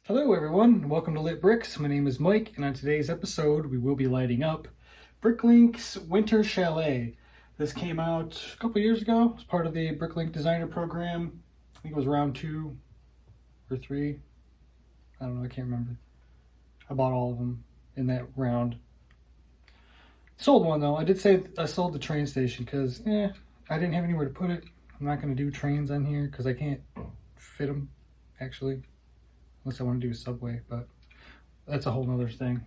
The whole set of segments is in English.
Hello everyone, welcome to Lit Bricks. My name is Mike, and on today's episode we will be lighting up Bricklink's Winter Chalet. This came out a couple years ago. It's part of the Bricklink Designer Program. I think it was round 2 or 3. I don't know, I can't remember. I bought all of them in that round. Sold one though. I did say I sold the train station because I didn't have anywhere to put it. I'm not going to do trains on here because I can't fit them, actually. Unless I want to do a subway, but that's a whole nother thing.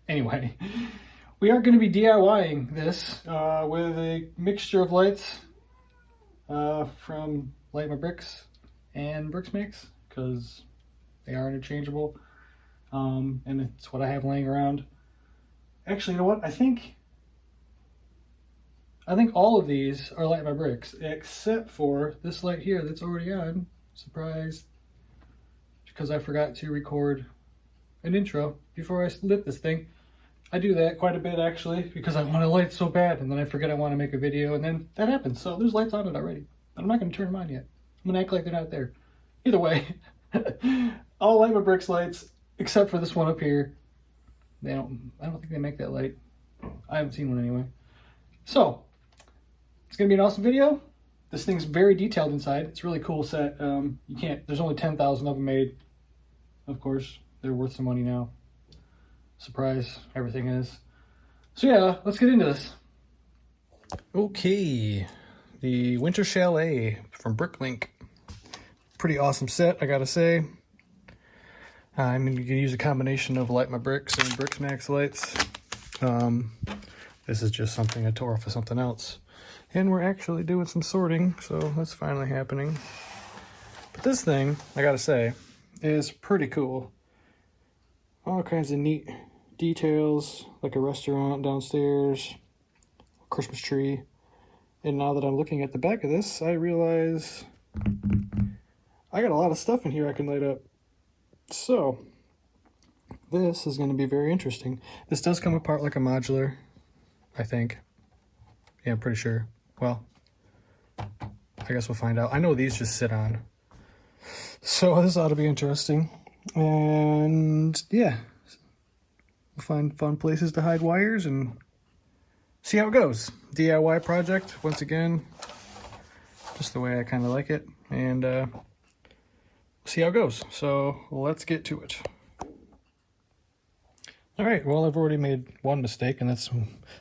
Anyway, we are going to be DIYing this with a mixture of lights from Light My Bricks and Bricks Mix, because they are interchangeable, and it's what I have laying around. Actually, you know what? I think all of these are Light My Bricks, except for this light here that's already on. Surprise. Because I forgot to record an intro before I lit this thing. I do that quite a bit actually, because I want to light so bad, and then I forget I want to make a video, and then that happens. So there's lights on it already, but I'm not going to turn them on yet. I'm going to act like they're not there. Either way, all Light My Bricks lights, except for this one up here. I don't think they make that light. I haven't seen one anyway. So it's going to be an awesome video. This thing's very detailed inside. It's a really cool set. There's only 10,000 of them made. Of course, they're worth some money now. Surprise, everything is. So yeah, let's get into this. Okay, the Winter Chalet from Bricklink. Pretty awesome set, I gotta say. I mean, you can use a combination of Light My Bricks and Bricks Max lights. This is just something I tore off of something else. And we're actually doing some sorting, so that's finally happening. But this thing, I gotta say, is pretty cool. All kinds of neat details, like a restaurant downstairs, a Christmas tree. And now that I'm looking at the back of this, I realize I got a lot of stuff in here I can light up. So this is going to be very interesting. This does come apart like a modular, I think. Yeah, I'm pretty sure. Well, I guess we'll find out. I know these just sit on. So this ought to be interesting. And yeah, we'll find fun places to hide wires and see how it goes. DIY project, once again, just the way I kind of like it. And see how it goes. So let's get to it. All right, well, I've already made one mistake, and that's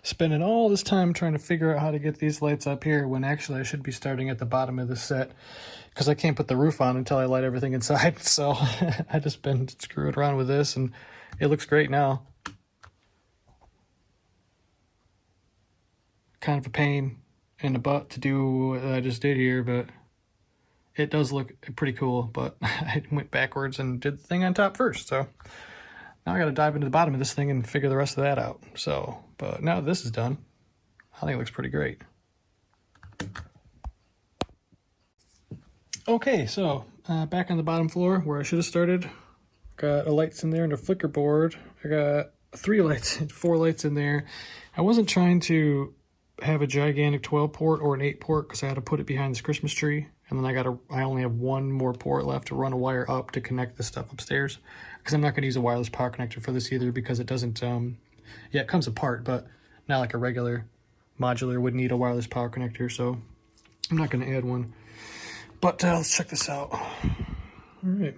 spending all this time trying to figure out how to get these lights up here when actually I should be starting at the bottom of the set, because I can't put the roof on until I light everything inside. So I just been screwing around with this, and it looks great now. Kind of a pain in the butt to do what I just did here, but it does look pretty cool. But I went backwards and did the thing on top first, so now I got to dive into the bottom of this thing and figure the rest of that out. So, but now this is done, I think it looks pretty great. Okay, so back on the bottom floor where I should have started. Got a lights in there and a flicker board. I got 4 lights in there. I wasn't trying to have a gigantic 12 port or an 8 port because I had to put it behind this Christmas tree. And then I only have one more port left to run a wire up to connect the stuff upstairs. Because I'm not going to use a wireless power connector for this either, because it doesn't, yeah, it comes apart, but not like a regular modular would need a wireless power connector, so I'm not going to add one. But let's check this out. All right.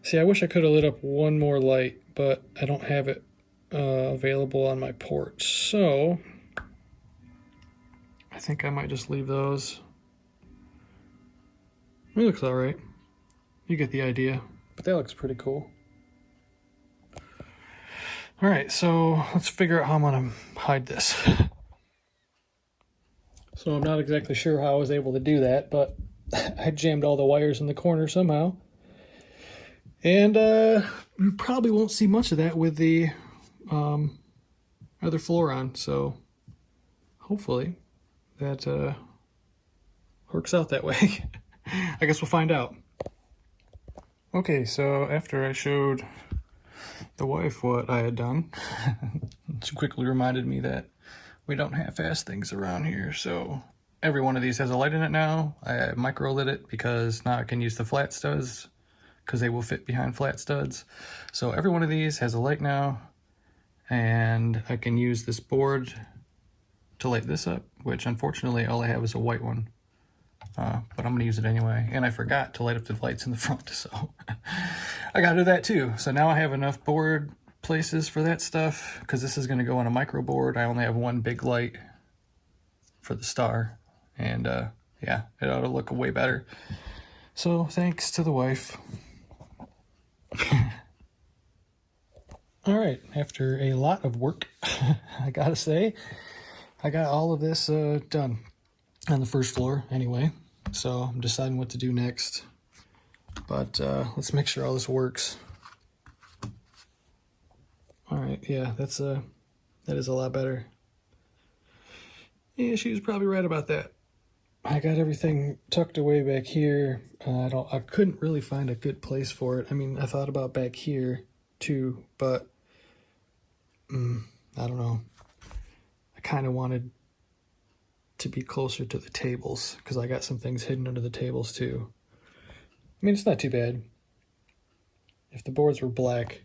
See, I wish I could have lit up one more light, but I don't have it available on my port, so I think I might just leave those. It looks all right. You get the idea. But that looks pretty cool. All right, so let's figure out how I'm gonna hide this. So I'm not exactly sure how I was able to do that, but I jammed all the wires in the corner somehow. And you probably won't see much of that with the other floor on, so hopefully that works out that way. I guess we'll find out. Okay, so after I showed the wife what I had done, she quickly reminded me that we don't half-ass things around here, so every one of these has a light in it now. I micro lit it because now I can use the flat studs because they will fit behind flat studs. So every one of these has a light now, and I can use this board to light this up, which unfortunately all I have is a white one. But I'm gonna use it anyway. And I forgot to light up the lights in the front, so I gotta do that too. So now I have enough board places for that stuff, because this is gonna go on a micro board. I only have one big light for the star, and yeah, it ought to look way better. So thanks to the wife. All right, after a lot of work, I gotta say, I got all of this done on the first floor anyway. So I'm deciding what to do next. But let's make sure all this works. All right, yeah, that is a lot better. Yeah, she was probably right about that. I got everything tucked away back here. I couldn't really find a good place for it. I mean, I thought about back here too, but I don't know. I kind of wanted to be closer to the tables because I got some things hidden under the tables too. I mean, it's not too bad. If the boards were black,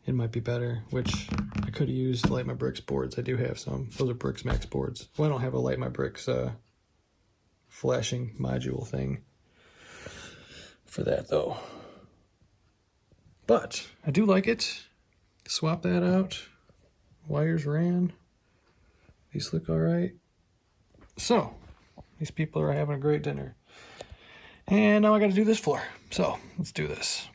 it might be better, which I could have used Light My Bricks boards. I do have some. Those are Bricks Max boards. Well, I don't have a Light My Bricks flashing module thing for that though. But I do like it. Swap that out. Wires ran. These look all right. So these people are having a great dinner. And now I got to do this floor. So let's do this.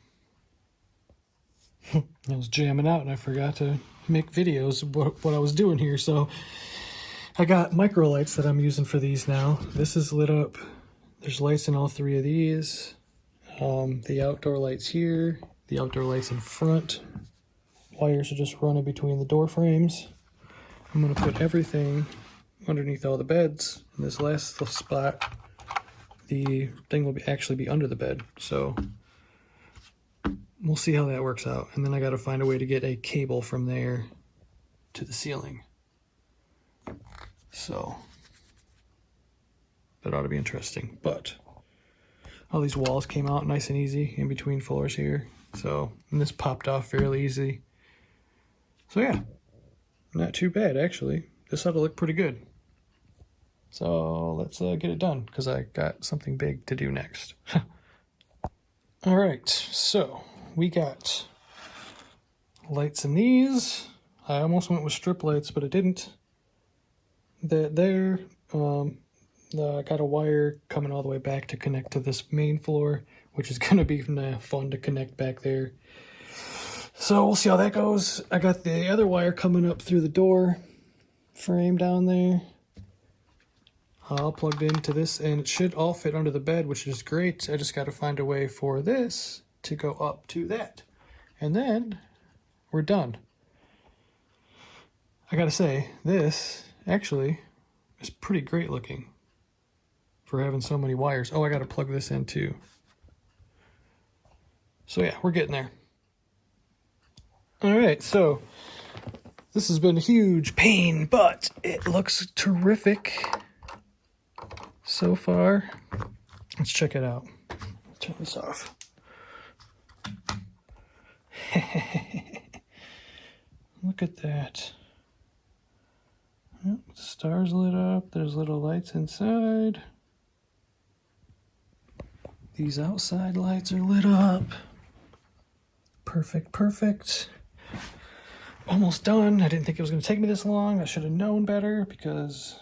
I was jamming out and I forgot to make videos of what I was doing here. So I got micro lights that I'm using for these now. This is lit up. There's lights in all three of these. The outdoor lights here, the outdoor lights in front. Wires are just running between the door frames. I'm gonna put everything underneath all the beds. In this last spot, the thing will actually be under the bed. So we'll see how that works out. And then I gotta find a way to get a cable from there to the ceiling. So that ought to be interesting. But all these walls came out nice and easy in between floors here. So, and this popped off fairly easy. So yeah, not too bad actually. This ought to look pretty good. So let's get it done because I got something big to do next. All right, so we got lights in these. I almost went with strip lights, but I didn't. There, I got a wire coming all the way back to connect to this main floor, which is gonna be fun to connect back there. So we'll see how that goes. I got the other wire coming up through the door frame down there. All plugged into this, and it should all fit under the bed, which is great. I just got to find a way for this to go up to that. And then we're done. I gotta say, this actually is pretty great looking for having so many wires. Oh, I gotta plug this in too. So yeah, we're getting there. All right, so this has been a huge pain, but it looks terrific so far. Let's check it out. Turn this off. Look at that. Oh, the stars lit up. There's little lights inside. These outside lights are lit up. Perfect, perfect. Almost done. I didn't think it was going to take me this long. I should have known better because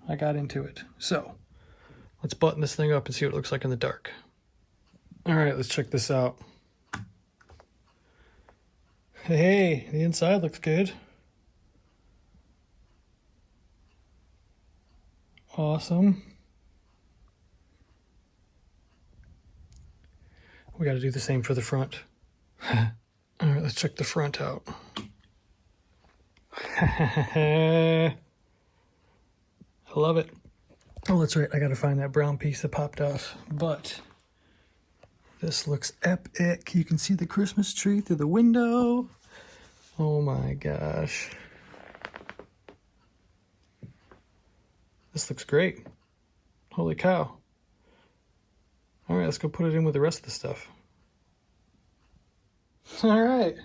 I got into it. So let's button this thing up and see what it looks like in the dark. All right, let's check this out. Hey, the inside looks good. Awesome. We got to do the same for the front. All right, let's check the front out. I love it. Oh, that's right. I got to find that brown piece that popped off. But this looks epic. You can see the Christmas tree through the window. Oh my gosh. This looks great. Holy cow. All right, let's go put it in with the rest of the stuff. All right.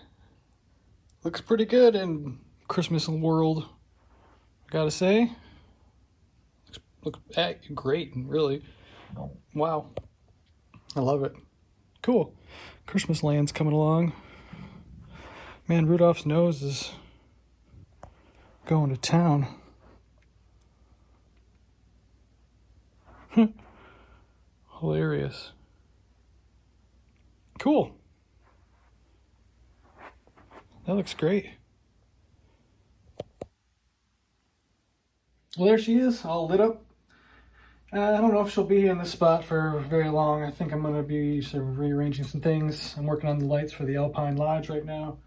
Looks pretty good in Christmas world, I gotta say. Look great, really. Wow. I love it. Cool. Christmas land's coming along. Man, Rudolph's nose is going to town. Hilarious. Cool. That looks great. Well, there she is, all lit up. I don't know if she'll be in this spot for very long. I think I'm going to be sort of rearranging some things. I'm working on the lights for the Alpine Lodge right now.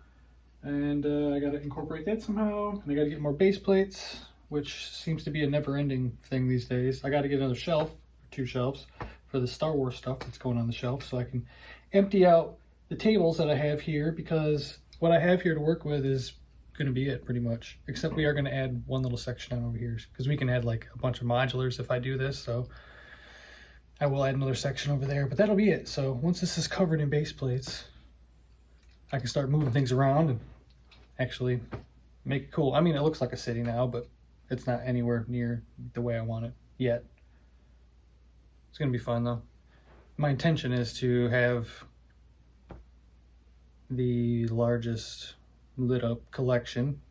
And I got to incorporate that somehow. And I got to get more base plates, which seems to be a never-ending thing these days. I got to get another shelf, or 2 shelves, for the Star Wars stuff that's going on the shelf, so I can empty out the tables that I have here, because what I have here to work with is going to be it pretty much, except we are going to add one little section on over here, because we can add like a bunch of modulars if I do this, so I will add another section over there, but that'll be it. So once this is covered in base plates, I can start moving things around and actually make it cool. I mean, it looks like a city now, but it's not anywhere near the way I want it yet. It's going to be fun though. My intention is to have the largest lit up collection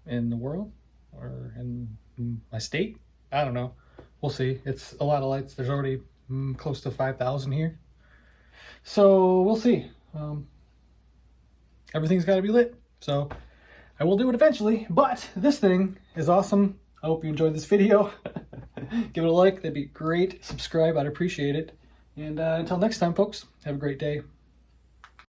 in the world, or in my state. I don't know. We'll see. It's a lot of lights. There's already close to 5,000 here. So we'll see. Everything's got to be lit. So I will do it eventually, but this thing is awesome. I hope you enjoyed this video. Give it a like. That'd be great. Subscribe. I'd appreciate it. And until next time, folks, have a great day.